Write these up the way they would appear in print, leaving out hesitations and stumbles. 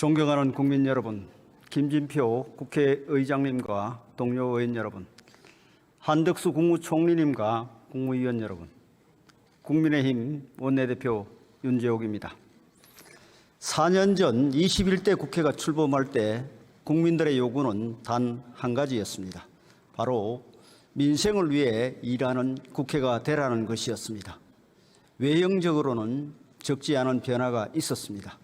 존경하는 국민 여러분, 김진표 국회의장님과 동료 의원 여러분, 한덕수 국무총리님과 국무위원 여러분, 국민의힘 원내대표 윤재옥입니다. 4년 전 21대 국회가 출범할 때 국민들의 요구는 단 한 가지였습니다. 바로 민생을 위해 일하는 국회가 되라는 것이었습니다. 외형적으로는 적지 않은 변화가 있었습니다.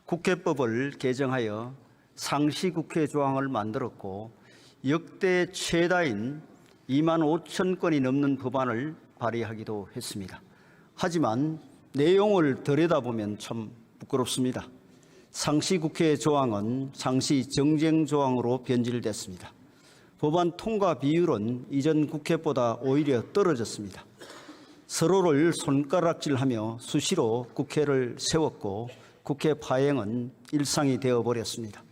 국회법을 개정하여 상시국회 조항을 만들었고 역대 최다인 2만 5천 건이 넘는 법안을 발의하기도 했습니다. 하지만 내용을 들여다보면 참 부끄럽습니다. 상시국회 조항은 상시 정쟁 조항으로 변질됐습니다. 법안 통과 비율은 이전 국회보다 오히려 떨어졌습니다. 서로를 손가락질하며 수시로 국회를 세웠고 국회 파행은 일상이 되어버렸습니다.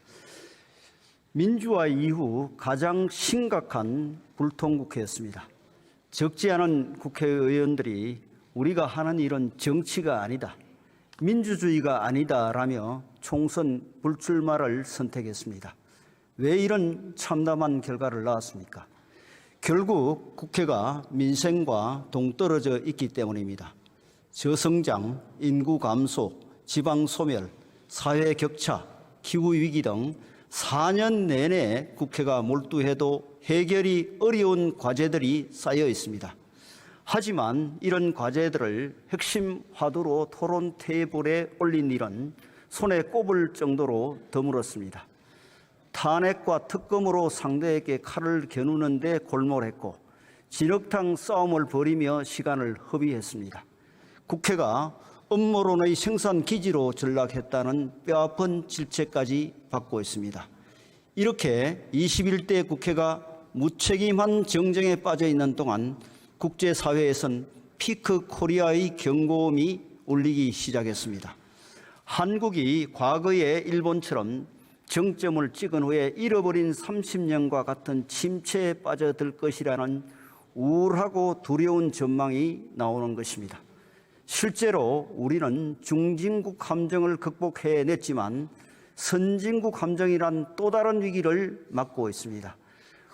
민주화 이후 가장 심각한 불통국회였습니다. 적지 않은 국회의원들이 우리가 하는 일은 정치가 아니다, 민주주의가 아니다라며 총선 불출마를 선택했습니다. 왜 이런 참담한 결과를 낳았습니까? 결국 국회가 민생과 동떨어져 있기 때문입니다. 저성장, 인구 감소, 지방 소멸, 사회 격차, 기후위기 등 4년 내내 국회가 몰두해도 해결이 어려운 과제들이 쌓여 있습니다. 하지만 이런 과제들을 핵심 화두로 토론 테이블에 올린 일은 손에 꼽을 정도로 드물었습니다. 탄핵과 특검으로 상대에게 칼을 겨누는 데 골몰했고 진흙탕 싸움을 벌이며 시간을 허비했습니다. 국회가 음모론의 생산 기지로 전락했다는 뼈아픈 질책까지 받고 있습니다. 이렇게 21대 국회가 무책임한 정쟁에 빠져 있는 동안 국제사회에선 피크 코리아의 경고음이 울리기 시작했습니다. 한국이 과거의 일본처럼 정점을 찍은 후에 잃어버린 30년과 같은 침체에 빠져들 것이라는 우울하고 두려운 전망이 나오는 것입니다. 실제로 우리는 중진국 함정을 극복해냈지만 선진국 함정이란 또 다른 위기를 맞고 있습니다.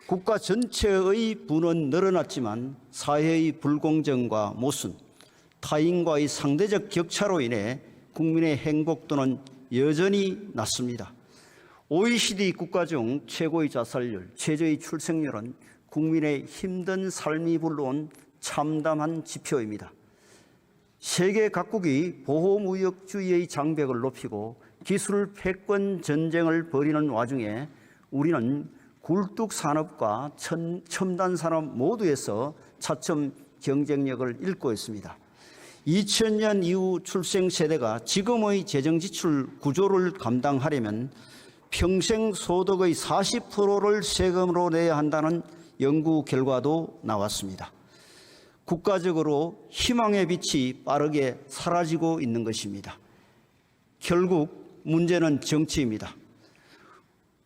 국가 전체의 부는 늘어났지만 사회의 불공정과 모순, 타인과의 상대적 격차로 인해 국민의 행복도는 여전히 낮습니다. OECD 국가 중 최고의 자살률, 최저의 출생률은 국민의 힘든 삶이 불러온 참담한 지표입니다. 세계 각국이 보호무역주의의 장벽을 높이고 기술 패권 전쟁을 벌이는 와중에 우리는 굴뚝산업과 첨단산업 모두에서 차츰 경쟁력을 잃고 있습니다. 2000년 이후 출생 세대가 지금의 재정지출 구조를 감당하려면 평생 소득의 40%를 세금으로 내야 한다는 연구 결과도 나왔습니다. 국가적으로 희망의 빛이 빠르게 사라지고 있는 것입니다. 결국 문제는 정치입니다.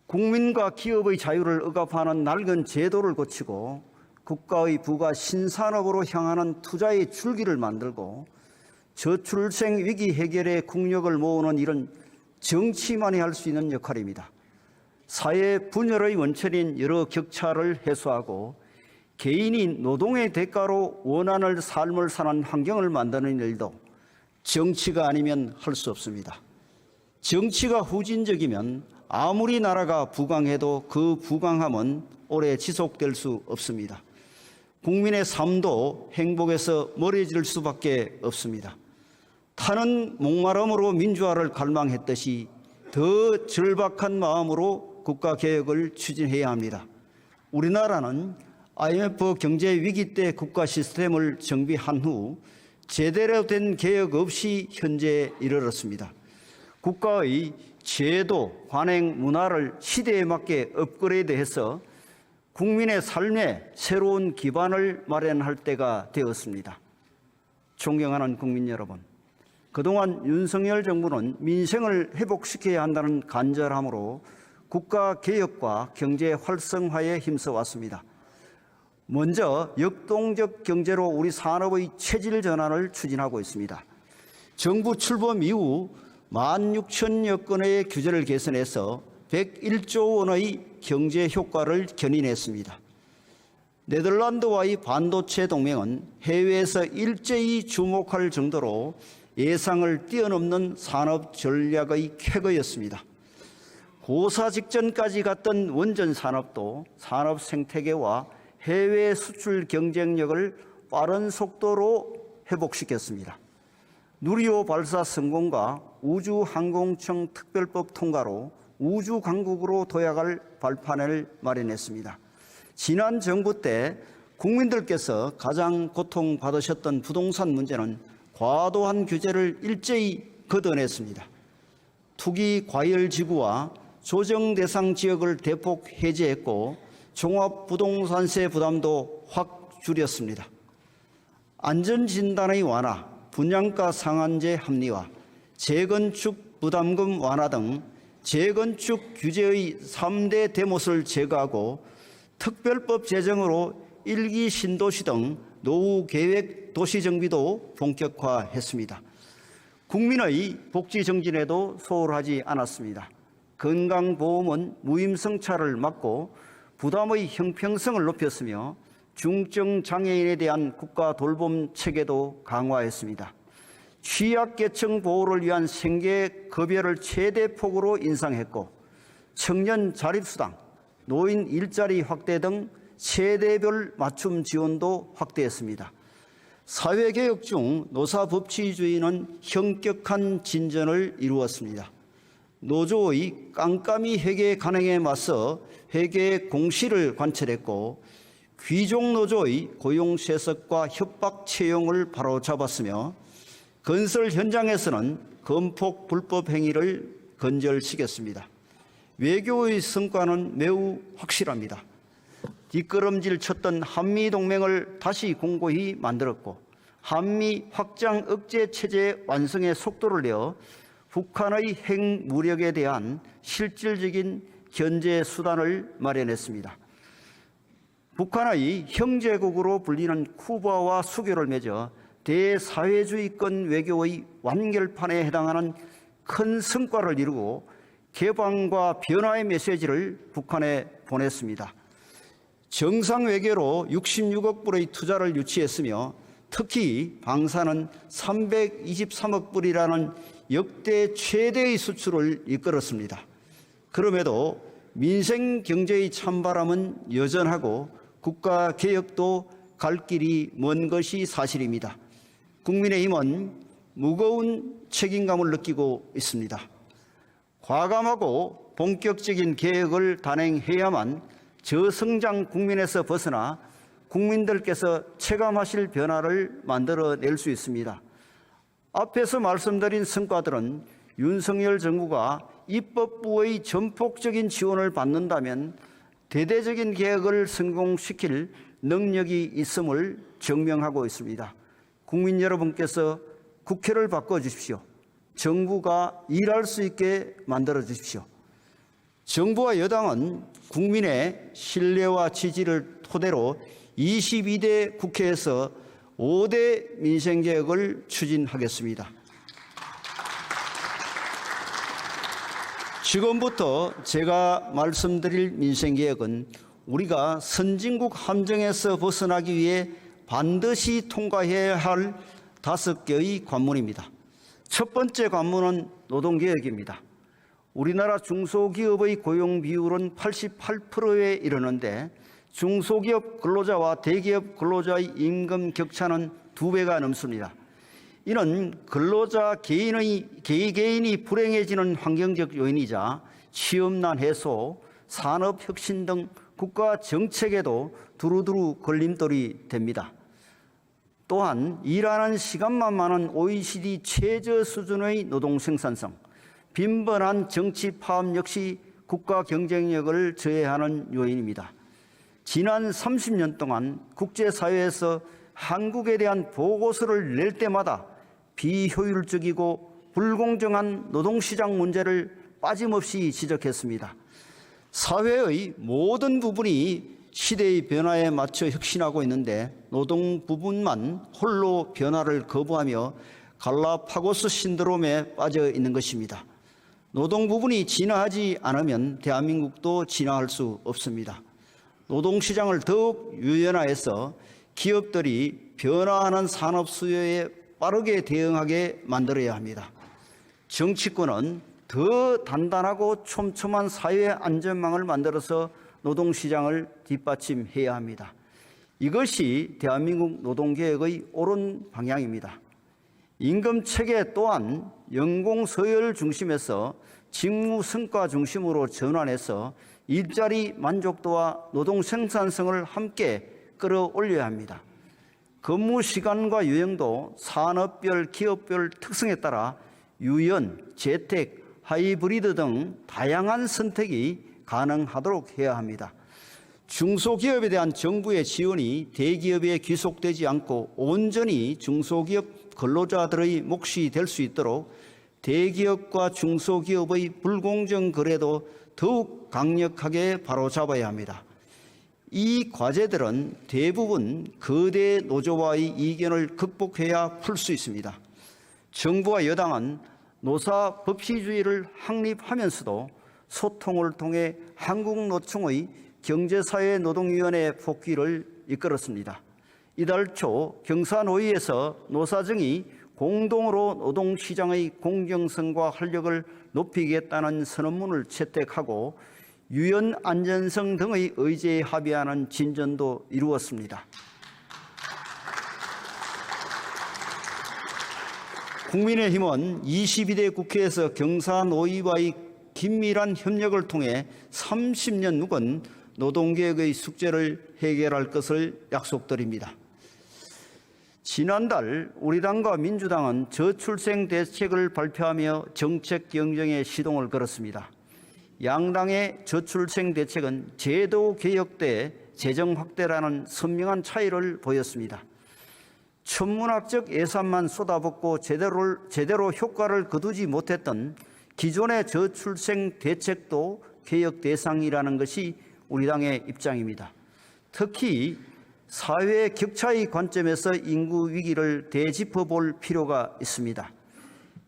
국민과 기업의 자유를 억압하는 낡은 제도를 고치고 국가의 부가 신산업으로 향하는 투자의 줄기를 만들고 저출생 위기 해결에 국력을 모으는 일은 정치만이 할 수 있는 역할입니다. 사회 분열의 원천인 여러 격차를 해소하고 개인이 노동의 대가로 원하는 삶을 사는 환경을 만드는 일도 정치가 아니면 할 수 없습니다. 정치가 후진적이면 아무리 나라가 부강해도 그 부강함은 오래 지속될 수 없습니다. 국민의 삶도 행복에서 멀어질 수밖에 없습니다. 타는 목마름으로 민주화를 갈망했듯이 더 절박한 마음으로 국가개혁을 추진해야 합니다. 우리나라는 IMF 경제 위기 때 국가 시스템을 정비한 후 제대로 된 개혁 없이 현재에 이르렀습니다. 국가의 제도, 관행, 문화를 시대에 맞게 업그레이드해서 국민의 삶에 새로운 기반을 마련할 때가 되었습니다. 존경하는 국민 여러분, 그동안 윤석열 정부는 민생을 회복시켜야 한다는 간절함으로 국가개혁과 경제 활성화에 힘써왔습니다. 먼저 역동적 경제로 우리 산업의 체질 전환을 추진하고 있습니다. 정부 출범 이후 16,000여 건의 규제를 개선해서 101조 원의 경제 효과를 견인했습니다. 네덜란드와의 반도체 동맹은 해외에서 일제히 주목할 정도로 예상을 뛰어넘는 산업 전략의 쾌거였습니다. 고사 직전까지 갔던 원전 산업도 산업 생태계와 해외 수출 경쟁력을 빠른 속도로 회복시켰습니다. 누리호 발사 성공과 우주항공청 특별법 통과로 우주강국으로 도약할 발판을 마련했습니다. 지난 정부 때 국민들께서 가장 고통받으셨던 부동산 문제는 과도한 규제를 일제히 걷어냈습니다. 투기 과열지구와 조정 대상 지역을 대폭 해제했고 종합부동산세 부담도 확 줄였습니다. 안전진단의 완화, 분양가 상한제 합리화, 재건축 부담금 완화 등 재건축 규제의 3대 대못을 제거하고 특별법 제정으로 1기 신도시 등 노후 계획 도시 정비도 본격화했습니다. 국민의 복지 정진에도 소홀하지 않았습니다. 건강보험은 무임승차를 막고 부담의 형평성을 높였으며 중증 장애인에 대한 국가 돌봄 체계도 강화했습니다. 취약계층 보호를 위한 생계급여를 최대폭으로 인상했고 청년 자립수당, 노인 일자리 확대 등 세대별 맞춤 지원도 확대했습니다. 사회개혁 중 노사법치주의는 현격한 진전을 이루었습니다. 노조의 깜깜이 회계 간행에 맞서 회계 공시를 관철했고 귀족노조의 고용세습과 협박 채용을 바로잡았으며 건설 현장에서는 건폭 불법 행위를 건절시켰습니다. 외교의 성과는 매우 확실합니다. 뒷걸음질 쳤던 한미동맹을 다시 공고히 만들었고 한미 확장 억제 체제 완성의 속도를 내어 북한의 핵무력에 대한 실질적인 견제 수단을 마련했습니다. 북한의 형제국으로 불리는 쿠바와 수교를 맺어 대사회주의권 외교의 완결판에 해당하는 큰 성과를 이루고 개방과 변화의 메시지를 북한에 보냈습니다. 정상외교로 66억 불의 투자를 유치했으며 특히 방사는 323억 불이라는 역대 최대의 수출을 이끌었습니다. 그럼에도 민생 경제의 찬바람은 여전하고 국가 개혁도 갈 길이 먼 것이 사실입니다. 국민의힘은 무거운 책임감을 느끼고 있습니다. 과감하고 본격적인 개혁을 단행해야만 저성장 국민에서 벗어나 국민들께서 체감하실 변화를 만들어낼 수 있습니다. 앞에서 말씀드린 성과들은 윤석열 정부가 입법부의 전폭적인 지원을 받는다면 대대적인 개혁을 성공시킬 능력이 있음을 증명하고 있습니다. 국민 여러분께서 국회를 바꿔주십시오. 정부가 일할 수 있게 만들어주십시오. 정부와 여당은 국민의 신뢰와 지지를 토대로 22대 국회에서 5대 민생개혁을 추진하겠습니다. 지금부터 제가 말씀드릴 민생개혁은 우리가 선진국 함정에서 벗어나기 위해 반드시 통과해야 할 5개의 관문입니다. 첫 번째 관문은 노동개혁입니다. 우리나라 중소기업의 고용 비율은 88%에 이르는데 중소기업 근로자와 대기업 근로자의 임금 격차는 2배가 넘습니다. 이는 근로자 개인이 불행해지는 환경적 요인이자 취업난 해소, 산업혁신 등 국가 정책에도 두루두루 걸림돌이 됩니다. 또한 일하는 시간만 많은 OECD 최저 수준의 노동 생산성, 빈번한 정치 파업 역시 국가 경쟁력을 저해하는 요인입니다. 지난 30년 동안 국제사회에서 한국에 대한 보고서를 낼 때마다 비효율적이고 불공정한 노동시장 문제를 빠짐없이 지적했습니다. 사회의 모든 부분이 시대의 변화에 맞춰 혁신하고 있는데 노동 부분만 홀로 변화를 거부하며 갈라파고스 신드롬에 빠져 있는 것입니다. 노동 부분이 진화하지 않으면 대한민국도 진화할 수 없습니다. 노동시장을 더욱 유연화해서 기업들이 변화하는 산업 수요에 빠르게 대응하게 만들어야 합니다. 정치권은 더 단단하고 촘촘한 사회 안전망을 만들어서 노동시장을 뒷받침해야 합니다. 이것이 대한민국 노동개혁의 옳은 방향입니다. 임금체계 또한 연공 서열 중심에서 직무 성과 중심으로 전환해서 일자리 만족도와 노동 생산성을 함께 끌어올려야 합니다. 근무 시간과 유형도 산업별, 기업별 특성에 따라 유연, 재택, 하이브리드 등 다양한 선택이 가능하도록 해야 합니다. 중소기업에 대한 정부의 지원이 대기업에 귀속되지 않고 온전히 중소기업 근로자들의 몫이 될 수 있도록 대기업과 중소기업의 불공정 거래도 더욱 강력하게 바로잡아야 합니다. 이 과제들은 대부분 거대 노조와의 이견을 극복해야 풀 수 있습니다. 정부와 여당은 노사 법치주의를 확립하면서도 소통을 통해 한국노총의 경제사회노동위원회 복귀를 이끌었습니다. 이달 초 경사노위에서 노사정이 공동으로 노동시장의 공정성과 활력을 높이겠다는 선언문을 채택하고 유연 안전성 등의 의제에 합의하는 진전도 이루었습니다. 국민의힘은 22대 국회에서 경사노위와의 긴밀한 협력을 통해 30년 묵은 노동개혁의 숙제를 해결할 것을 약속드립니다. 지난달 우리 당과 민주당은 저출생 대책을 발표하며 정책 경쟁에 시동을 걸었습니다. 양당의 저출생 대책은 제도 개혁 대 재정 확대라는 선명한 차이를 보였습니다. 천문학적 예산만 쏟아붓고 제대로 효과를 거두지 못했던 기존의 저출생 대책도 개혁 대상이라는 것이 우리 당의 입장입니다. 특히 사회 격차의 관점에서 인구 위기를 되짚어 볼 필요가 있습니다.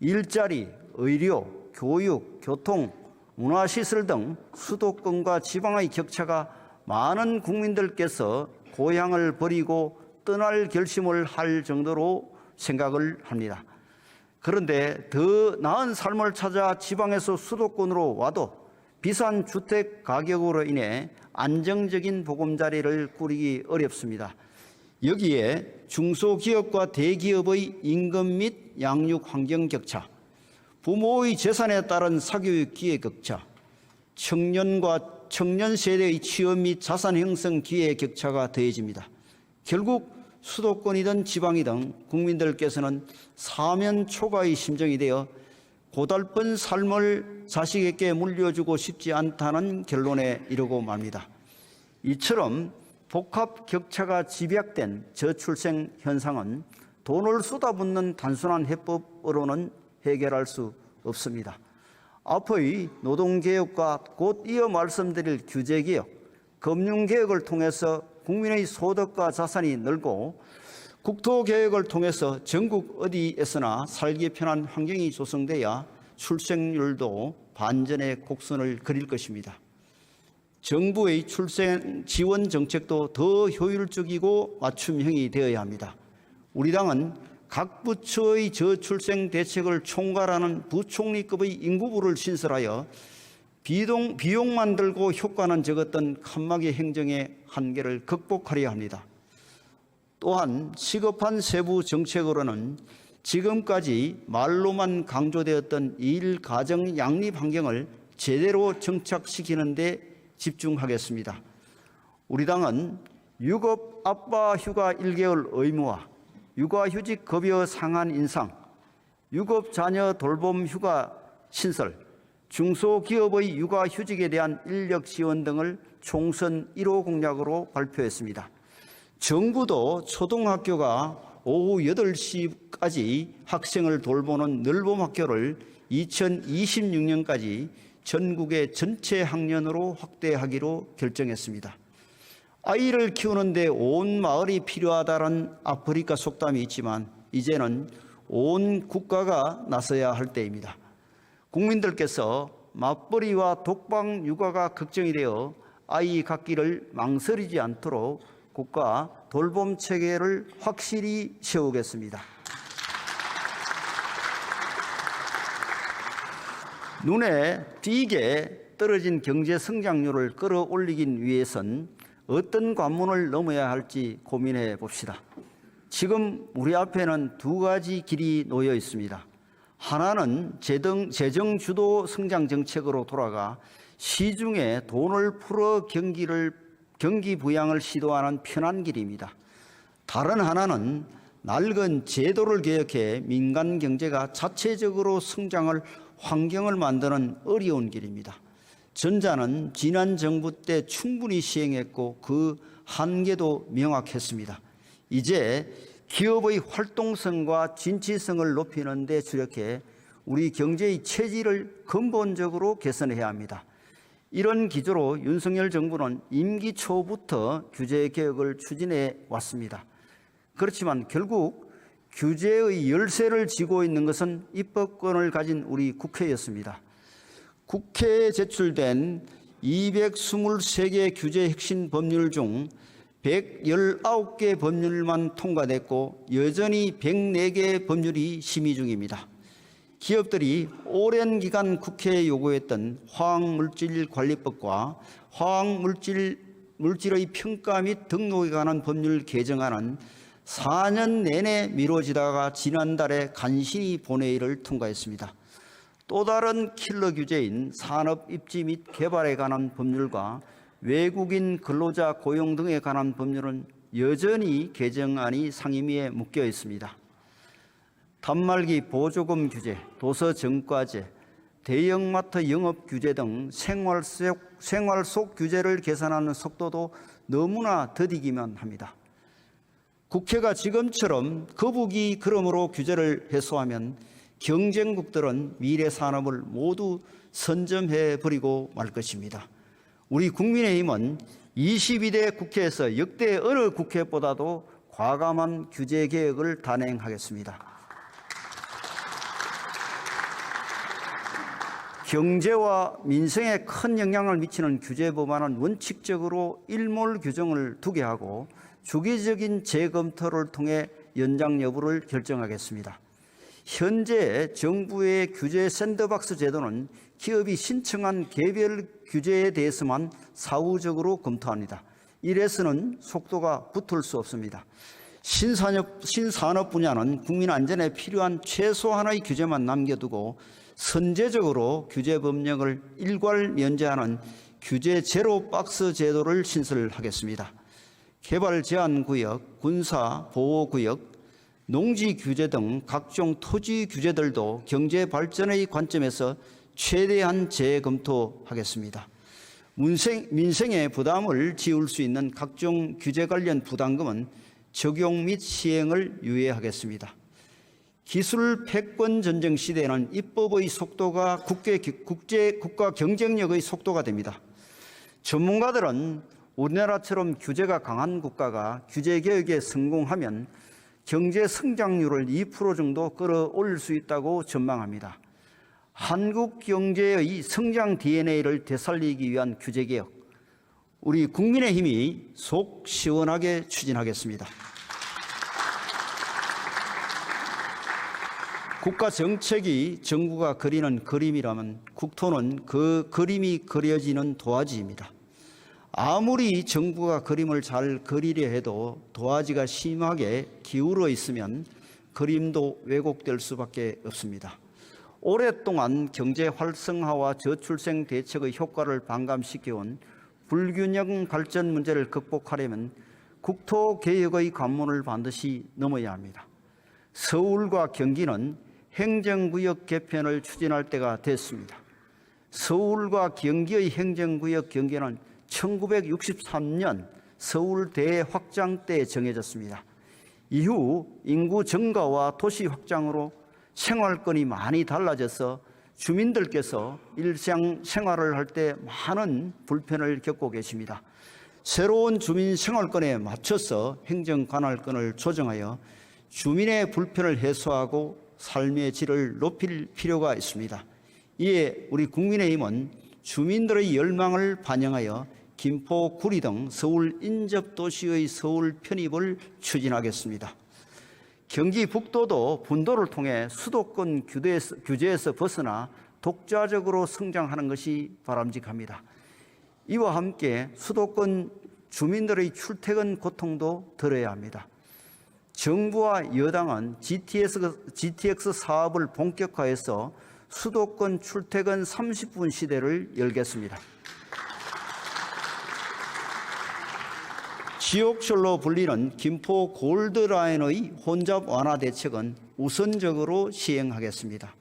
일자리, 의료, 교육, 교통, 문화시설 등 수도권과 지방의 격차가 많은 국민들께서 고향을 버리고 떠날 결심을 할 정도로 생각을 합니다. 그런데 더 나은 삶을 찾아 지방에서 수도권으로 와도 비싼 주택 가격으로 인해 안정적인 보금자리를 꾸리기 어렵습니다. 여기에 중소기업과 대기업의 임금 및 양육 환경 격차, 부모의 재산에 따른 사교육 기회 격차, 청년과 청년 세대의 취업 및 자산 형성 기회 격차가 더해집니다. 결국 수도권이든 지방이든 국민들께서는 사면 초과의 심정이 되어 고달픈 삶을 자식에게 물려주고 싶지 않다는 결론에 이르고 맙니다. 이처럼 복합 격차가 집약된 저출생 현상은 돈을 쏟아붓는 단순한 해법으로는 해결할 수 없습니다. 앞의 노동개혁과 곧 이어 말씀드릴 규제개혁, 금융개혁을 통해서 국민의 소득과 자산이 늘고 국토개혁을 통해서 전국 어디에서나 살기 편한 환경이 조성돼야 출생률도 반전의 곡선을 그릴 것입니다. 정부의 출생 지원 정책도 더 효율적이고 맞춤형이 되어야 합니다. 우리 당은 각 부처의 저출생 대책을 총괄하는 부총리급의 인구부를 신설하여 비용만 들고 효과는 적었던 칸막이 행정의 한계를 극복하려야 합니다. 또한 시급한 세부 정책으로는 지금까지 말로만 강조되었던 일, 가정, 양립 환경을 제대로 정착시키는 데 집중하겠습니다. 우리 당은 유급 아빠 휴가 1개월 의무화, 육아휴직 급여 상한 인상, 유급 자녀 돌봄 휴가 신설, 중소기업의 육아휴직에 대한 인력 지원 등을 총선 1호 공약으로 발표했습니다. 정부도 초등학교가 오후 8시까지 학생을 돌보는 늘봄학교를 2026년까지 전국의 전체 학년으로 확대하기로 결정했습니다. 아이를 키우는데 온 마을이 필요하다는 아프리카 속담이 있지만 이제는 온 국가가 나서야 할 때입니다. 국민들께서 맞벌이와 독방 육아가 걱정이 되어 아이 갖기를 망설이지 않도록 국가 돌봄 체계를 확실히 세우겠습니다. 눈에 띄게 떨어진 경제 성장률을 끌어올리기 위해선 어떤 관문을 넘어야 할지 고민해 봅시다. 지금 우리 앞에는 두 가지 길이 놓여 있습니다. 하나는 재정 주도 성장 정책으로 돌아가 시중에 돈을 풀어 경기 부양을 시도하는 편한 길입니다. 다른 하나는 낡은 제도를 개혁해 민간 경제가 자체적으로 성장할 환경을 만드는 어려운 길입니다. 전자는 지난 정부 때 충분히 시행했고 그 한계도 명확했습니다. 이제 기업의 활동성과 진취성을 높이는 데 주력해 우리 경제의 체질을 근본적으로 개선해야 합니다. 이런 기조로 윤석열 정부는 임기 초부터 규제 개혁을 추진해 왔습니다. 그렇지만 결국 규제의 열쇠를 쥐고 있는 것은 입법권을 가진 우리 국회였습니다. 국회에 제출된 223개 규제 핵심 법률 중 119개 법률만 통과됐고 여전히 104개 법률이 심의 중입니다. 기업들이 오랜 기간 국회에 요구했던 화학물질관리법과 화학물질의 평가 및 등록에 관한 법률 개정안은 4년 내내 미뤄지다가 지난달에 간신히 본회의를 통과했습니다. 또 다른 킬러 규제인 산업 입지 및 개발에 관한 법률과 외국인 근로자 고용 등에 관한 법률은 여전히 개정안이 상임위에 묶여 있습니다. 단말기 보조금 규제, 도서정과제, 대형마트 영업 규제 등 생활 속 규제를 개선하는 속도도 너무나 더디기만 합니다. 국회가 지금처럼 거북이 걸음으로 규제를 해소하면 경쟁국들은 미래 산업을 모두 선점해 버리고 말 것입니다. 우리 국민의힘은 22대 국회에서 역대 어느 국회보다도 과감한 규제 개혁을 단행하겠습니다. 경제와 민생에 큰 영향을 미치는 규제 법안은 원칙적으로 일몰 규정을 두게 하고 주기적인 재검토를 통해 연장 여부를 결정하겠습니다. 현재 정부의 규제 샌드박스 제도는 기업이 신청한 개별 규제에 대해서만 사후적으로 검토합니다. 이래서는 속도가 붙을 수 없습니다. 신산업 분야는 국민 안전에 필요한 최소한의 규제만 남겨두고 선제적으로 규제 법령을 일괄 면제하는 규제 제로 박스 제도를 신설하겠습니다. 개발 제한 구역, 군사 보호 구역, 농지 규제 등 각종 토지 규제들도 경제 발전의 관점에서 최대한 재검토하겠습니다. 민생의 부담을 지울 수 있는 각종 규제 관련 부담금은 적용 및 시행을 유예하겠습니다. 기술 패권 전쟁 시대에는 입법의 속도가 국가 경쟁력의 속도가 됩니다. 전문가들은 우리나라처럼 규제가 강한 국가가 규제 개혁에 성공하면 경제 성장률을 2% 정도 끌어올릴 수 있다고 전망합니다. 한국 경제의 성장 DNA를 되살리기 위한 규제 개혁, 우리 국민의힘이 속 시원하게 추진하겠습니다. 국가 정책이 정부가 그리는 그림이라면 국토는 그 그림이 그려지는 도화지입니다. 아무리 정부가 그림을 잘 그리려 해도 도화지가 심하게 기울어 있으면 그림도 왜곡될 수밖에 없습니다. 오랫동안 경제 활성화와 저출생 대책의 효과를 반감시켜온 불균형 발전 문제를 극복하려면 국토 개혁의 관문을 반드시 넘어야 합니다. 서울과 경기는 행정구역 개편을 추진할 때가 됐습니다. 서울과 경기의 행정구역 경계는 1963년 서울대 확장 때 정해졌습니다. 이후 인구 증가와 도시 확장으로 생활권이 많이 달라져서 주민들께서 일상생활을 할 때 많은 불편을 겪고 계십니다. 새로운 주민 생활권에 맞춰서 행정관할권을 조정하여 주민의 불편을 해소하고 삶의 질을 높일 필요가 있습니다. 이에 우리 국민의힘은 주민들의 열망을 반영하여 김포, 구리 등 서울 인접도시의 서울 편입을 추진하겠습니다. 경기 북도도 분도를 통해 수도권 규제에서 벗어나 독자적으로 성장하는 것이 바람직합니다. 이와 함께 수도권 주민들의 출퇴근 고통도 덜어야 합니다. 정부와 여당은 GTX 사업을 본격화해서 수도권 출퇴근 30분 시대를 열겠습니다. 지옥철로 불리는 김포 골드라인의 혼잡 완화 대책은 우선적으로 시행하겠습니다.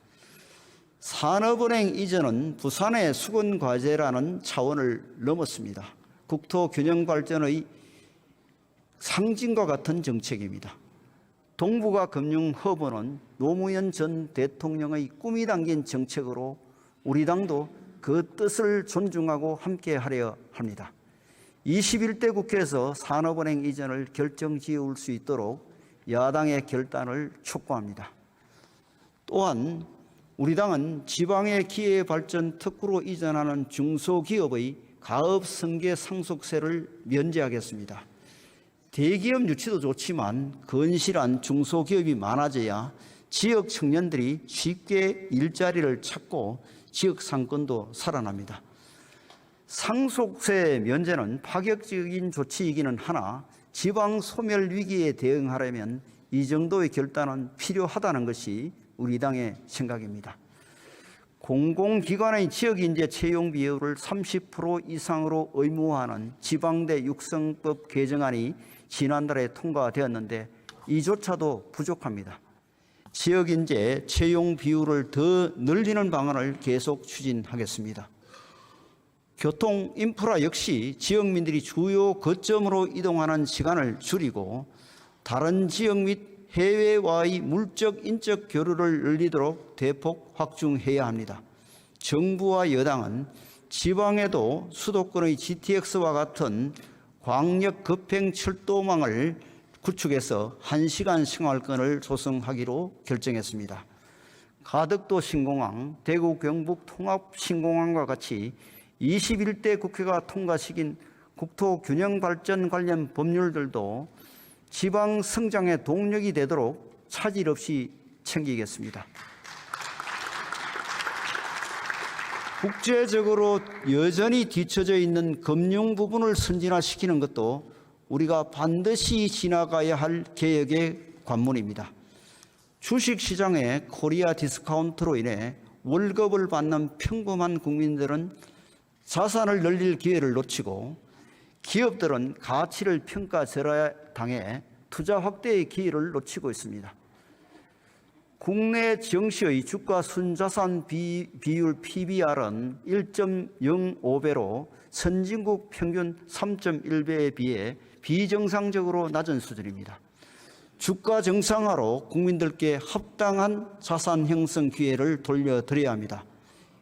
산업은행 이전은 부산의 수건과제라는 차원을 넘었습니다. 국토 균형 발전의 상징과 같은 정책입니다. 동북아 금융 허브는 노무현 전 대통령의 꿈이 담긴 정책으로 우리 당도 그 뜻을 존중하고 함께하려 합니다. 21대 국회에서 산업은행 이전을 결정지을 수 있도록 야당의 결단을 촉구합니다. 또한 우리 당은 지방의 기회발전 특구로 이전하는 중소기업의 가업 승계 상속세를 면제하겠습니다. 대기업 유치도 좋지만 건실한 중소기업이 많아져야 지역 청년들이 쉽게 일자리를 찾고 지역 상권도 살아납니다. 상속세 면제는 파격적인 조치이기는 하나 지방 소멸 위기에 대응하려면 이 정도의 결단은 필요하다는 것이 우리 당의 생각입니다. 공공기관의 지역인재 채용 비율을 30% 이상으로 의무화하는 지방대 육성법 개정안이 지난달에 통과되었는데 이조차도 부족합니다. 지역인재 채용 비율을 더 늘리는 방안을 계속 추진하겠습니다. 교통 인프라 역시 지역민들이 주요 거점으로 이동하는 시간을 줄이고 다른 지역 및 해외와의 물적 인적 교류를 늘리도록 대폭 확충해야 합니다. 정부와 여당은 지방에도 수도권의 GTX와 같은 광역 급행 철도망을 구축해서 1시간 생활권을 조성하기로 결정했습니다. 가덕도 신공항, 대구 경북 통합 신공항과 같이 21대 국회가 통과시킨 국토 균형 발전 관련 법률들도 지방 성장의 동력이 되도록 차질 없이 챙기겠습니다. 국제적으로 여전히 뒤처져 있는 금융 부분을 선진화시키는 것도 우리가 반드시 지나가야 할 개혁의 관문입니다. 주식시장의 코리아 디스카운트로 인해 월급을 받는 평범한 국민들은 자산을 늘릴 기회를 놓치고 기업들은 가치를 평가절하당해 투자 확대의 기회를 놓치고 있습니다. 국내 증시의 주가 순자산 비율 PBR은 1.05배로 선진국 평균 3.1배에 비해 비정상적으로 낮은 수준입니다. 주가 정상화로 국민들께 합당한 자산 형성 기회를 돌려드려야 합니다.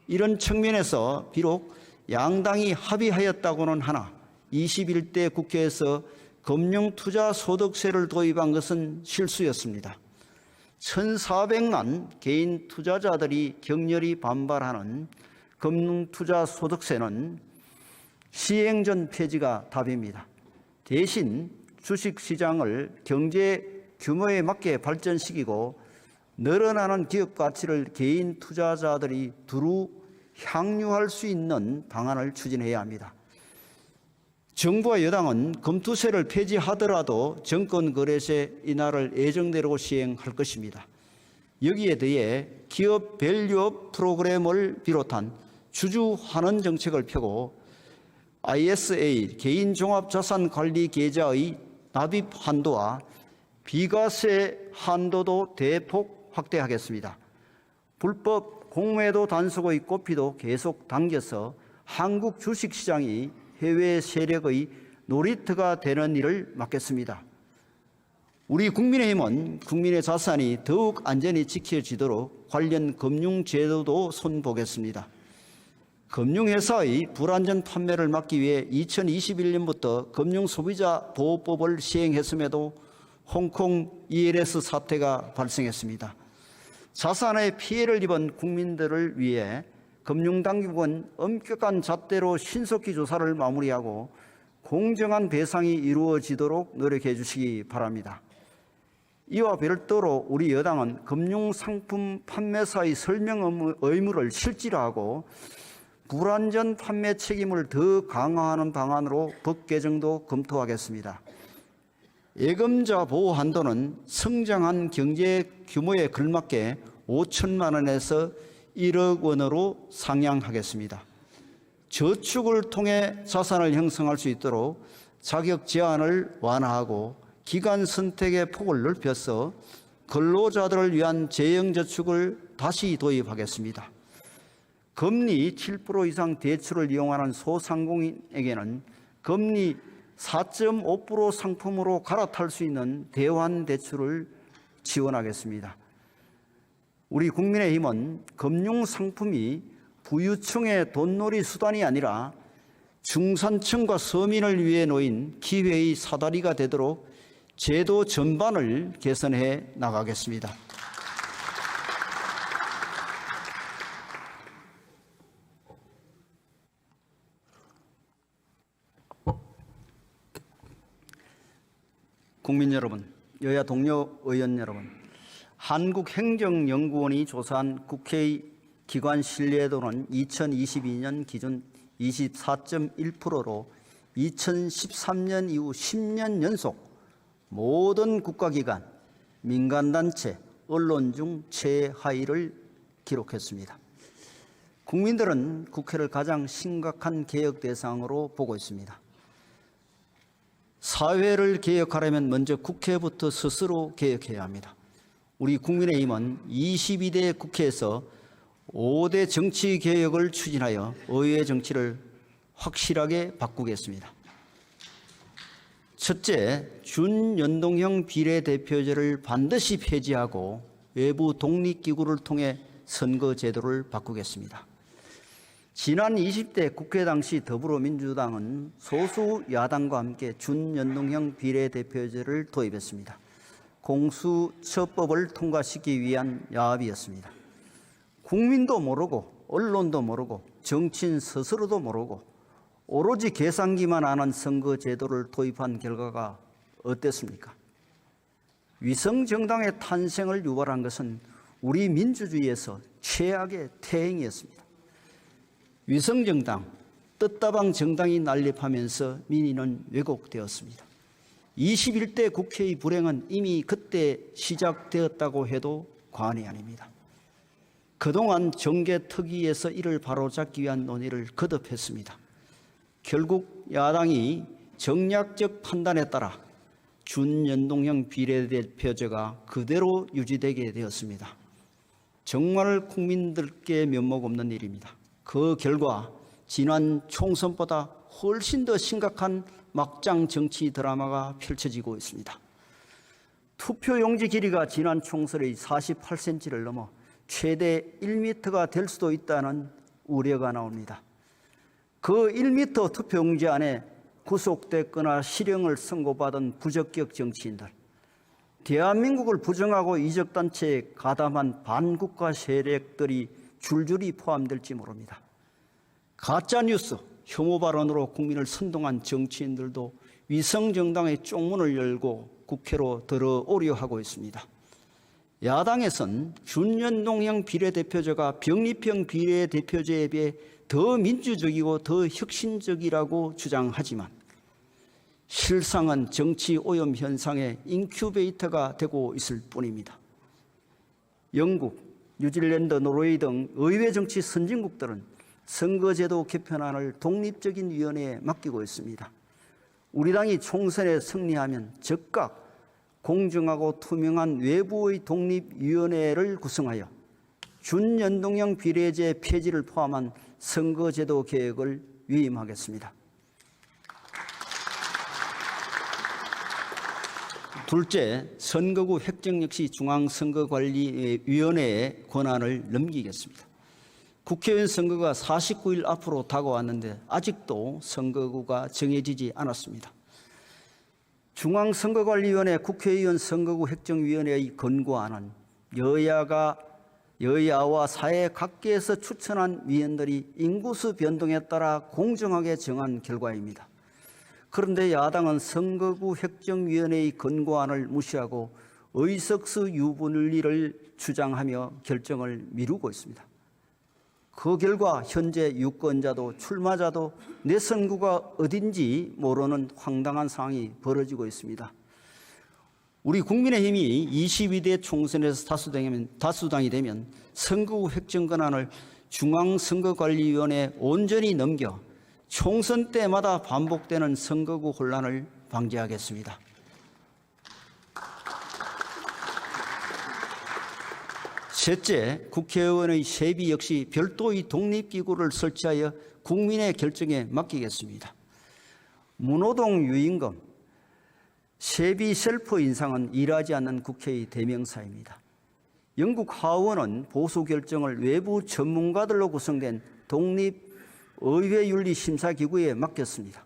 이런 측면에서 비록 양당이 합의하였다고는 하나 21대 국회에서 금융투자소득세를 도입한 것은 실수였습니다. 1,400만 개인 투자자들이 격렬히 반발하는 금융투자소득세는 시행 전 폐지가 답입니다. 대신 주식시장을 경제 규모에 맞게 발전시키고 늘어나는 기업 가치를 개인 투자자들이 두루 향유할 수 있는 방안을 추진해야 합니다. 정부와 여당은 금투세를 폐지하더라도 정권거래세 인하를 예정대로 시행할 것입니다. 여기에 더해 기업 밸류업 프로그램을 비롯한 주주환원 정책을 펴고 ISA 개인종합자산관리계좌의 납입 한도와 비과세 한도도 대폭 확대하겠습니다. 불법 공매도 단속의 꼬피도 계속 당겨서 한국 주식시장이 해외 세력의 놀이터가 되는 일을 막겠습니다. 우리 국민의힘은 국민의 자산이 더욱 안전히 지켜지도록 관련 금융제도도 손보겠습니다. 금융회사의 불안전 판매를 막기 위해 2021년부터 금융소비자보호법을 시행했음에도 홍콩 ELS 사태가 발생했습니다. 자산의 피해를 입은 국민들을 위해 금융당국은 엄격한 잣대로 신속히 조사를 마무리하고 공정한 배상이 이루어지도록 노력해 주시기 바랍니다. 이와 별도로 우리 여당은 금융상품 판매사의 설명 의무를 실질화하고 불완전 판매 책임을 더 강화하는 방안으로 법 개정도 검토하겠습니다. 예금자 보호 한도는 성장한 경제 규모에 걸맞게 5천만 원에서 1억 원으로 상향하겠습니다. 저축을 통해 자산을 형성할 수 있도록 자격 제한을 완화하고 기간 선택의 폭을 넓혀서 근로자들을 위한 재형저축을 다시 도입하겠습니다. 금리 7% 이상 대출을 이용하는 소상공인에게는 금리 4.5% 상품으로 갈아탈 수 있는 대환대출을 지원하겠습니다. 우리 국민의힘은 금융상품이 부유층의 돈놀이 수단이 아니라 중산층과 서민을 위해 놓인 기회의 사다리가 되도록 제도 전반을 개선해 나가겠습니다. 국민 여러분, 여야 동료 의원 여러분, 한국행정연구원이 조사한 국회의 기관 신뢰도는 2022년 기준 24.1%로 2013년 이후 10년 연속 모든 국가기관, 민간단체, 언론 중 최하위를 기록했습니다. 국민들은 국회를 가장 심각한 개혁 대상으로 보고 있습니다. 사회를 개혁하려면 먼저 국회부터 스스로 개혁해야 합니다. 우리 국민의힘은 22대 국회에서 5대 정치 개혁을 추진하여 의회 정치를 확실하게 바꾸겠습니다. 첫째, 준연동형 비례대표제를 반드시 폐지하고 외부 독립기구를 통해 선거제도를 바꾸겠습니다. 지난 20대 국회 당시 더불어민주당은 소수 야당과 함께 준연동형 비례대표제를 도입했습니다. 공수처법을 통과시키기 위한 야합이었습니다. 국민도 모르고 언론도 모르고 정치인 스스로도 모르고 오로지 계산기만 아는 선거제도를 도입한 결과가 어땠습니까? 위성정당의 탄생을 유발한 것은 우리 민주주의에서 최악의 태행이었습니다. 위성정당, 떴다방 정당이 난립하면서 민의는 왜곡되었습니다. 21대 국회의 불행은 이미 그때 시작되었다고 해도 과언이 아닙니다. 그동안 정계특위에서 이를 바로잡기 위한 논의를 거듭했습니다. 결국 야당이 정략적 판단에 따라 준연동형 비례대표제가 그대로 유지되게 되었습니다. 정말 국민들께 면목 없는 일입니다. 그 결과 지난 총선보다 훨씬 더 심각한 막장 정치 드라마가 펼쳐지고 있습니다. 투표용지 길이가 지난 총선의 48cm를 넘어 최대 1m가 될 수도 있다는 우려가 나옵니다. 그 1m 투표용지 안에 구속됐거나 실형을 선고받은 부적격 정치인들, 대한민국을 부정하고 이적단체에 가담한 반국가 세력들이 줄줄이 포함될지 모릅니다. 가짜뉴스, 혐오 발언으로 국민을 선동한 정치인들도 위성정당의 쪽문을 열고 국회로 들어오려 하고 있습니다. 야당에선 준연동형 비례대표제가 병립형 비례대표제에 비해 더 민주적이고 더 혁신적이라고 주장하지만 실상은 정치 오염 현상의 인큐베이터가 되고 있을 뿐입니다. 영국, 뉴질랜드, 노르웨이 등 의회 정치 선진국들은 선거제도 개편안을 독립적인 위원회에 맡기고 있습니다. 우리 당이 총선에 승리하면 즉각 공정하고 투명한 외부의 독립위원회를 구성하여 준연동형 비례제 폐지를 포함한 선거제도 개혁을 위임하겠습니다. 둘째, 선거구 획정 역시 중앙선거관리위원회의 권한을 넘기겠습니다. 국회의원 선거가 49일 앞으로 다가왔는데 아직도 선거구가 정해지지 않았습니다. 중앙선거관리위원회 국회의원 선거구 획정위원회의 권고안은 여야가 여야와 사회 각계에서 추천한 위원들이 인구수 변동에 따라 공정하게 정한 결과입니다. 그런데 야당은 선거구 획정위원회의 권고안을 무시하고 의석수 유분리를 주장하며 결정을 미루고 있습니다. 그 결과 현재 유권자도 출마자도 내 선구가 어딘지 모르는 황당한 상황이 벌어지고 있습니다. 우리 국민의힘이 22대 총선에서 다수당이 되면 선거구 획정 권한을 중앙선거관리위원회에 온전히 넘겨 총선 때마다 반복되는 선거구 혼란을 방지하겠습니다. 셋째, 국회의원의 세비 역시 별도의 독립기구를 설치하여 국민의 결정에 맡기겠습니다. 문호동 유임금, 세비 셀프 인상은 일하지 않는 국회의 대명사입니다. 영국 하원은 보수 결정을 외부 전문가들로 구성된 독립 의회윤리심사기구에 맡겼습니다.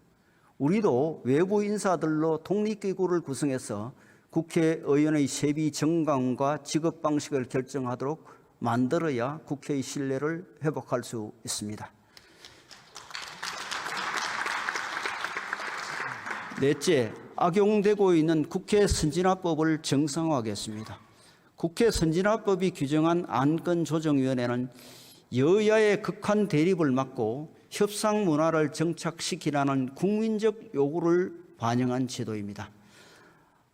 우리도 외부 인사들로 독립기구를 구성해서 국회의원의 세비 정강과 지급 방식을 결정하도록 만들어야 국회의 신뢰를 회복할 수 있습니다. 넷째, 악용되고 있는 국회 선진화법을 정상화하겠습니다. 국회 선진화법이 규정한 안건조정위원회는 여야의 극한 대립을 막고 협상 문화를 정착시키라는 국민적 요구를 반영한 제도입니다.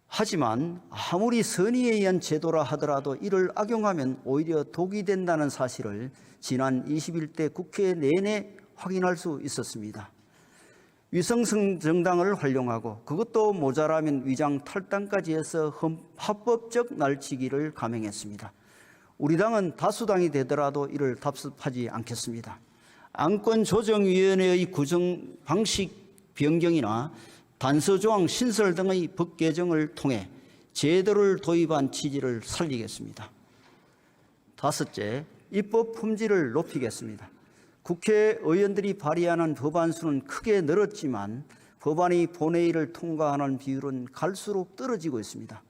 하지만 아무리 선의에 의한 제도라 하더라도 이를 악용하면 오히려 독이 된다는 사실을 지난 21대 국회 내내 확인할 수 있었습니다. 위성성 정당을 활용하고 그것도 모자라면 위장 탈당까지 해서 합법적 날치기를 감행했습니다. 우리 당은 다수당이 되더라도 이를 답습하지 않겠습니다. 안건조정위원회의 구성 방식 변경이나 단서조항 신설 등의 법 개정을 통해 제도를 도입한 취지를 살리겠습니다. 다섯째, 입법 품질을 높이겠습니다. 국회의원들이 발의하는 법안 수는 크게 늘었지만 법안이 본회의를 통과하는 비율은 갈수록 떨어지고 있습니다.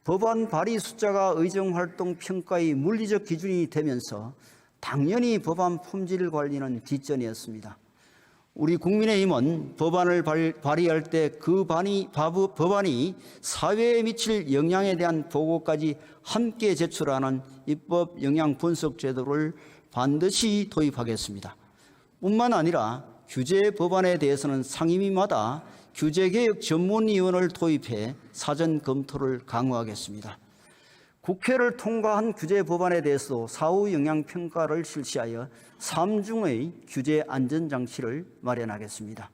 법안 발의 숫자가 의정활동 평가의 물리적 기준이 되면서 당연히 법안 품질 관리는 뒷전이었습니다. 우리 국민의힘은 법안을 발의할 때 그 법안이 사회에 미칠 영향에 대한 보고까지 함께 제출하는 입법 영향 분석 제도를 반드시 도입하겠습니다. 뿐만 아니라 규제 법안에 대해서는 상임위마다 규제개혁 전문위원을 도입해 사전 검토를 강화하겠습니다. 국회를 통과한 규제 법안에 대해서도 사후 영향평가를 실시하여 3중의 규제 안전장치를 마련하겠습니다.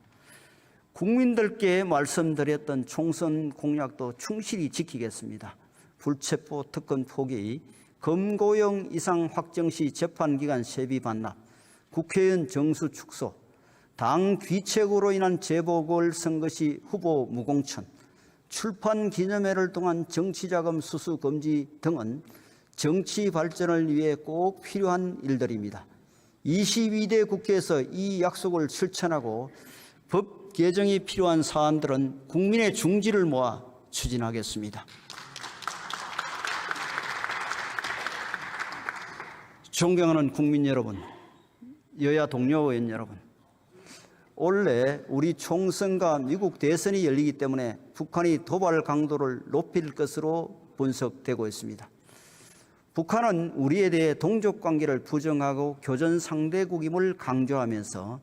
국민들께 말씀드렸던 총선 공약도 충실히 지키겠습니다. 불체포 특권 포기, 검거용 이상 확정 시 재판기간 세비 반납, 국회의원 정수 축소, 당 귀책으로 인한 재보궐선거 시 후보 무공천, 출판 기념회를 통한 정치자금 수수 금지 등은 정치 발전을 위해 꼭 필요한 일들입니다. 22대 국회에서 이 약속을 실천하고 법 개정이 필요한 사안들은 국민의 중지를 모아 추진하겠습니다. 존경하는 국민 여러분, 여야 동료 의원 여러분, 올해 우리 총선과 미국 대선이 열리기 때문에 북한이 도발 강도를 높일 것으로 분석되고 있습니다. 북한은 우리에 대해 동족 관계를 부정하고 교전 상대국임을 강조하면서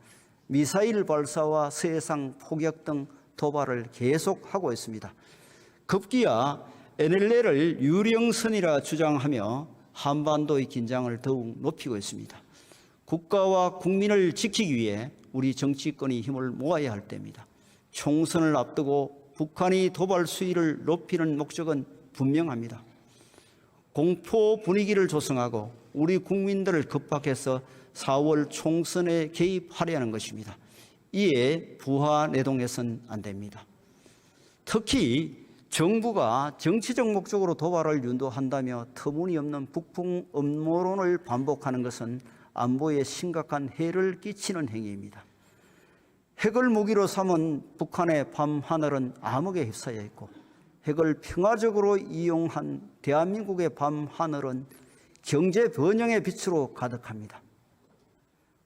미사일 발사와 서해상 포격 등 도발을 계속하고 있습니다. 급기야 NLL을 유령선이라 주장하며 한반도의 긴장을 더욱 높이고 있습니다. 국가와 국민을 지키기 위해 우리 정치권이 힘을 모아야 할 때입니다. 총선을 앞두고 북한이 도발 수위를 높이는 목적은 분명합니다. 공포 분위기를 조성하고 우리 국민들을 급박해서 4월 총선에 개입하려는 것입니다. 이에 부하내동해서는 안 됩니다. 특히 정부가 정치적 목적으로 도발을 유도한다며 터무니없는 북풍 음모론을 반복하는 것은 안보에 심각한 해를 끼치는 행위입니다. 핵을 무기로 삼은 북한의 밤하늘은 암흑에 휩싸여 있고 핵을 평화적으로 이용한 대한민국의 밤하늘은 경제 번영의 빛으로 가득합니다.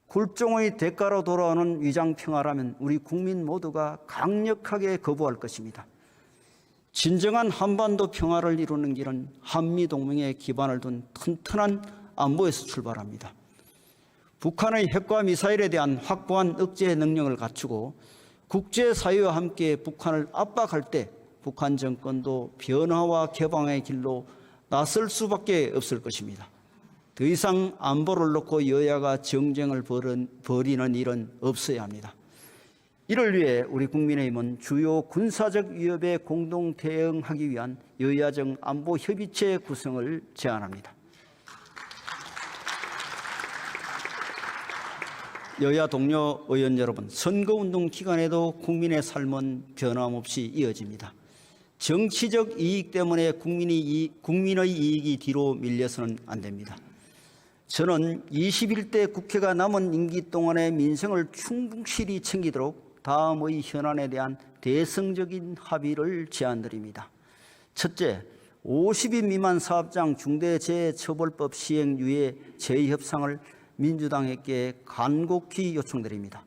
굴종의 대가로 돌아오는 위장평화라면 우리 국민 모두가 강력하게 거부할 것입니다. 진정한 한반도 평화를 이루는 길은 한미동맹에 기반을 둔 튼튼한 안보에서 출발합니다. 북한의 핵과 미사일에 대한 확고한 억제 능력을 갖추고 국제사회와 함께 북한을 압박할 때 북한 정권도 변화와 개방의 길로 나설 수밖에 없을 것입니다. 더 이상 안보를 놓고 여야가 정쟁을 벌이는 일은 없어야 합니다. 이를 위해 우리 국민의힘은 주요 군사적 위협에 공동 대응하기 위한 여야정 안보 협의체 구성을 제안합니다. 여야 동료 의원 여러분, 선거운동 기간에도 국민의 삶은 변함없이 이어집니다. 정치적 이익 때문에 국민의 이익이 뒤로 밀려서는 안 됩니다. 저는 21대 국회가 남은 임기 동안의 민생을 충실히 챙기도록 다음의 현안에 대한 대승적인 합의를 제안드립니다. 첫째, 50인 미만 사업장 중대재해처벌법 시행 유예 재협상을 민주당에게 간곡히 요청드립니다.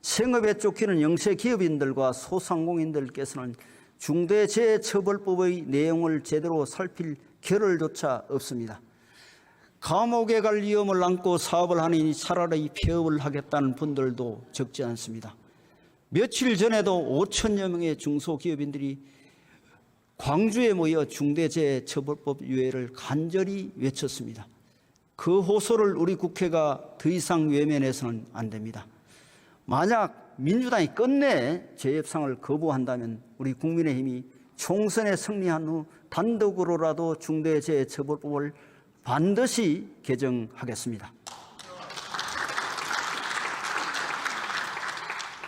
생업에 쫓기는 영세 기업인들과 소상공인들께서는 중대재해처벌법의 내용을 제대로 살필 겨를조차 없습니다. 감옥에 갈 위험을 안고 사업을 하니 차라리 폐업을 하겠다는 분들도 적지 않습니다. 며칠 전에도 5천여 명의 중소기업인들이 광주에 모여 중대재해처벌법 유예를 간절히 외쳤습니다. 그 호소를 우리 국회가 더 이상 외면해서는 안 됩니다. 만약 민주당이 끝내 재협상을 거부한다면 우리 국민의힘이 총선에 승리한 후 단독으로라도 중대재해처벌법을 반드시 개정하겠습니다.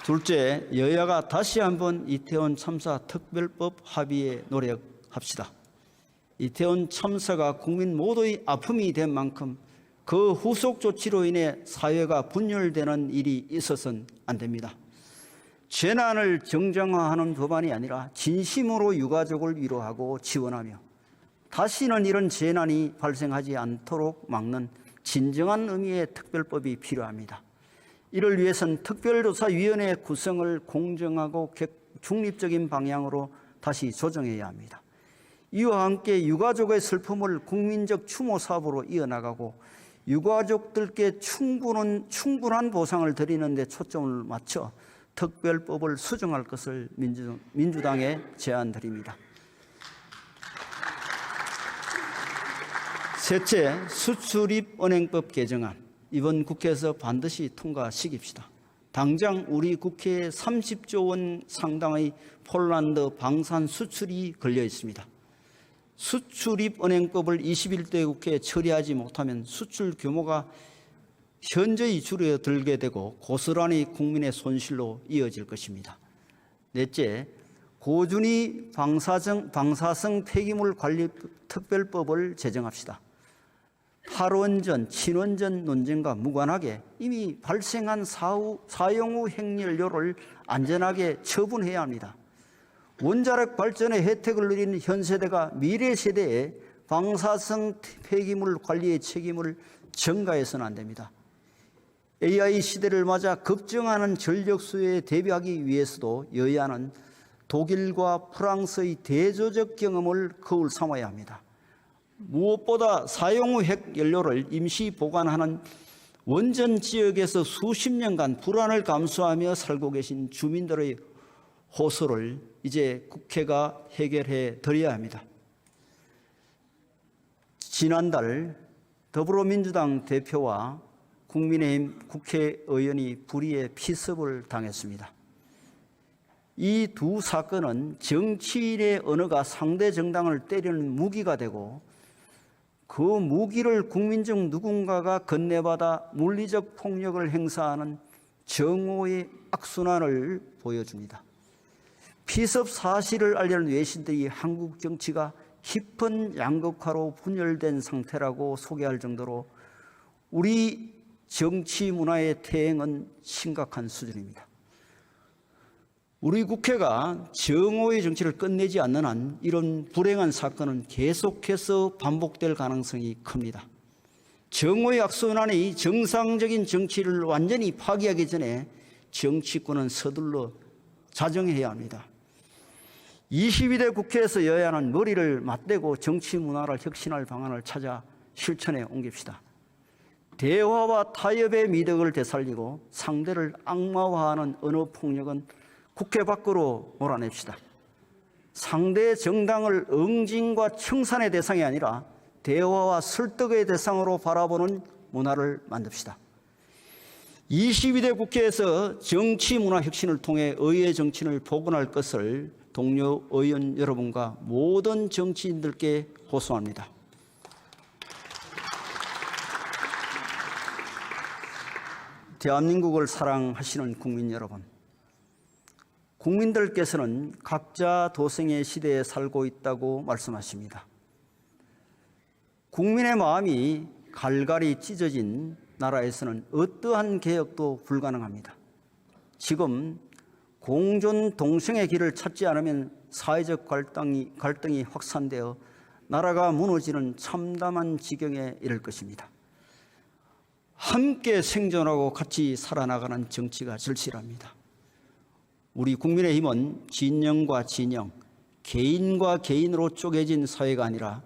둘째, 여야가 다시 한번 이태원 참사 특별법 합의에 노력합시다. 이태원 참사가 국민 모두의 아픔이 된 만큼 그 후속 조치로 인해 사회가 분열되는 일이 있어서는 안 됩니다. 재난을 정정화하는 법안이 아니라 진심으로 유가족을 위로하고 지원하며 다시는 이런 재난이 발생하지 않도록 막는 진정한 의미의 특별법이 필요합니다. 이를 위해서는 특별조사위원회 구성을 공정하고 중립적인 방향으로 다시 조정해야 합니다. 이와 함께 유가족의 슬픔을 국민적 추모 사업으로 이어나가고 유가족들께 충분한 보상을 드리는 데 초점을 맞춰 특별법을 수정할 것을 민주당에 제안드립니다. 셋째, 수출입은행법 개정안 이번 국회에서 반드시 통과시킵시다. 당장 우리 국회에 30조 원 상당의 폴란드 방산 수출이 걸려 있습니다. 수출입은행법을 21대 국회에 처리하지 못하면 수출 규모가 현저히 줄어들게 되고 고스란히 국민의 손실로 이어질 것입니다. 넷째, 고준위 방사성 폐기물 관리 특별법을 제정합시다. 탈원전, 친원전 논쟁과 무관하게 이미 발생한 사용 후 핵연료를 안전하게 처분해야 합니다. 원자력 발전의 혜택을 누리는 현 세대가 미래 세대에 방사성 폐기물 관리의 책임을 전가해서는 안 됩니다. AI 시대를 맞아 급증하는 전력 수요에 대비하기 위해서도 여야는 독일과 프랑스의 대조적 경험을 거울 삼아야 합니다. 무엇보다 사용 후 핵연료를 임시 보관하는 원전 지역에서 수십 년간 불안을 감수하며 살고 계신 주민들의 호소를 이제 국회가 해결해 드려야 합니다. 지난달 더불어민주당 대표와 국민의힘 국회의원이 불의의 피습을 당했습니다. 이 두 사건은 정치인의 언어가 상대 정당을 때리는 무기가 되고 그 무기를 국민 중 누군가가 건네받아 물리적 폭력을 행사하는 정오의 악순환을 보여줍니다. 피습 사실을 알려는 외신들이 한국 정치가 깊은 양극화로 분열된 상태라고 소개할 정도로 우리 정치 문화의 퇴행은 심각한 수준입니다. 우리 국회가 정오의 정치를 끝내지 않는 한 이런 불행한 사건은 계속해서 반복될 가능성이 큽니다. 정오의 악순환이 정상적인 정치를 완전히 파괴하기 전에 정치권은 서둘러 자정해야 합니다. 22대 국회에서 여야는 머리를 맞대고 정치 문화를 혁신할 방안을 찾아 실천에 옮깁시다. 대화와 타협의 미덕을 되살리고 상대를 악마화하는 언어 폭력은 국회 밖으로 몰아냅시다. 상대 정당을 응징과 청산의 대상이 아니라 대화와 설득의 대상으로 바라보는 문화를 만듭시다. 22대 국회에서 정치 문화 혁신을 통해 의회 정치를 복원할 것을 동료 의원 여러분과 모든 정치인들께 호소합니다. 대한민국을 사랑하시는 국민 여러분, 국민들께서는 각자 도생의 시대에 살고 있다고 말씀하십니다. 국민의 마음이 갈갈이 찢어진 나라에서는 어떠한 개혁도 불가능합니다. 지금 공존 동생의 길을 찾지 않으면 사회적 갈등이 확산되어 나라가 무너지는 참담한 지경에 이를 것입니다. 함께 생존하고 같이 살아나가는 정치가 절실합니다. 우리 국민의힘은 진영과 진영, 개인과 개인으로 쪼개진 사회가 아니라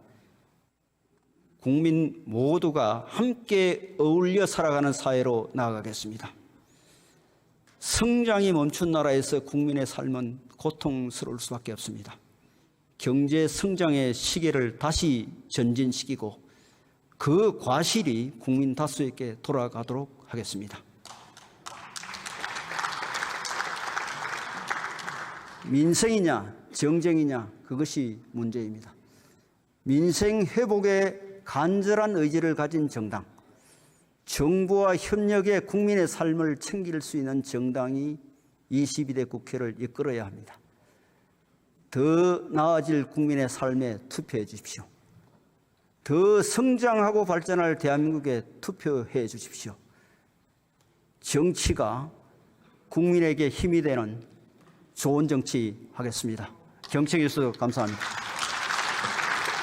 국민 모두가 함께 어울려 살아가는 사회로 나아가겠습니다. 성장이 멈춘 나라에서 국민의 삶은 고통스러울 수밖에 없습니다. 경제 성장의 시계를 다시 전진시키고 그 과실이 국민 다수에게 돌아가도록 하겠습니다. 민생이냐 정쟁이냐 그것이 문제입니다. 민생 회복에 간절한 의지를 가진 정당, 정부와 협력해 국민의 삶을 챙길 수 있는 정당이 22대 국회를 이끌어야 합니다. 더 나아질 국민의 삶에 투표해 주십시오. 더 성장하고 발전할 대한민국에 투표해 주십시오. 정치가 국민에게 힘이 되는 좋은 정치 하겠습니다. 경청해 주셔서 감사합니다.